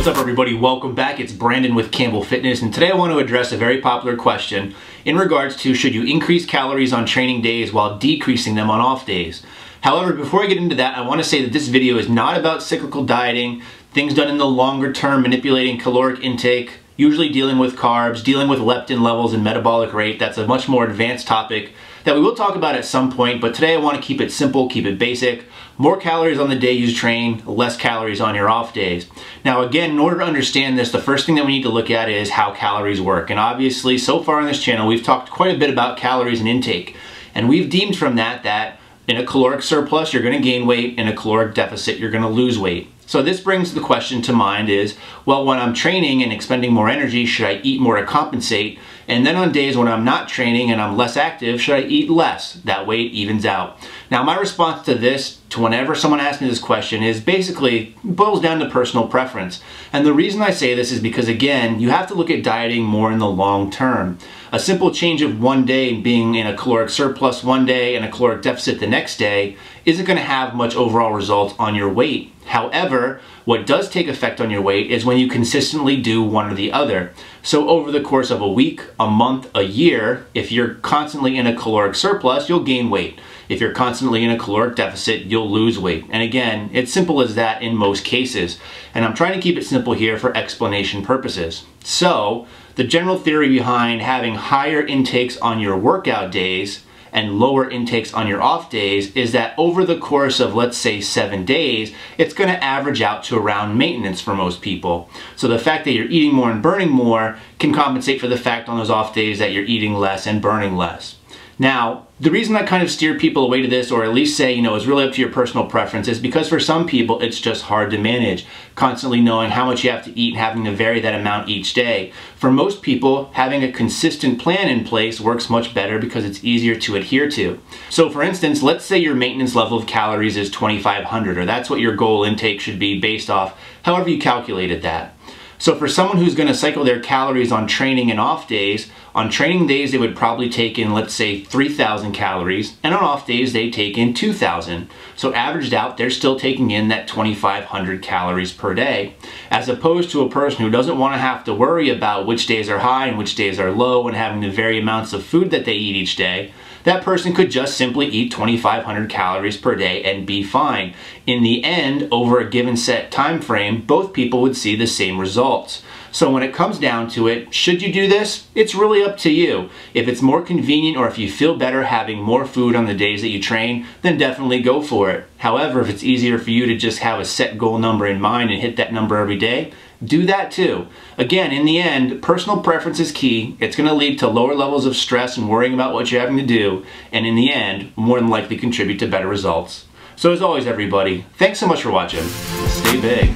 What's up everybody, welcome back. It's Brandon with Campbell Fitness, and today I want to address a very popular question in regards to should you increase calories on training days while decreasing them on off days. However, before I get into that, I want to say that this video is not about cyclical dieting, things done in the longer term, manipulating caloric intake, usually dealing with carbs, dealing with leptin levels and metabolic rate. That's a much more advanced topic that we will talk about at some point, but today I want to keep it simple, keep it basic. More calories on the day you train, less calories on your off days. Now again, in order to understand this, the first thing that we need to look at is how calories work. And obviously, so far on this channel, we've talked quite a bit about calories and intake. And we've deemed from that in a caloric surplus, you're going to gain weight. In a caloric deficit, you're going to lose weight. So this brings the question to mind is, well, when I'm training and expending more energy, should I eat more to compensate? And then on days when I'm not training and I'm less active, should I eat less? That way it evens out. Now my response to this, to whenever someone asks me this question, is basically boils down to personal preference. And the reason I say this is because, again, you have to look at dieting more in the long term. A simple change of one day being in a caloric surplus one day and a caloric deficit the next day isn't going to have much overall results on your weight. However, what does take effect on your weight is when you consistently do one or the other. So over the course of a week, a month, a year, if you're constantly in a caloric surplus, you'll gain weight. If you're constantly in a caloric deficit, you'll lose weight. And again, it's simple as that in most cases. And I'm trying to keep it simple here for explanation purposes. So, the general theory behind having higher intakes on your workout days and lower intakes on your off days is that over the course of, let's say, 7 days, it's going to average out to around maintenance for most people. So the fact that you're eating more and burning more can compensate for the fact on those off days that you're eating less and burning less. Now, the reason I kind of steer people away to this, or at least say, it's really up to your personal preference, is because for some people it's just hard to manage, constantly knowing how much you have to eat and having to vary that amount each day. For most people, having a consistent plan in place works much better because it's easier to adhere to. So for instance, let's say your maintenance level of calories is 2,500, or that's what your goal intake should be based off however you calculated that. So for someone who's going to cycle their calories on training and off days, on training days they would probably take in, let's say, 3,000 calories, and on off days they take in 2,000. So averaged out, they're still taking in that 2,500 calories per day, as opposed to a person who doesn't want to have to worry about which days are high and which days are low and having to vary amounts of food that they eat each day. That person could just simply eat 2,500 calories per day and be fine. In the end, over a given set time frame, both people would see the same results. So when it comes down to it, should you do this? It's really up to you. If it's more convenient or if you feel better having more food on the days that you train, then definitely go for it. However, if it's easier for you to just have a set goal number in mind and hit that number every day, do that too. Again, in the end, personal preference is key. It's going to lead to lower levels of stress and worrying about what you're having to do, and in the end, more than likely contribute to better results. So as always, everybody, thanks so much for watching. Stay big.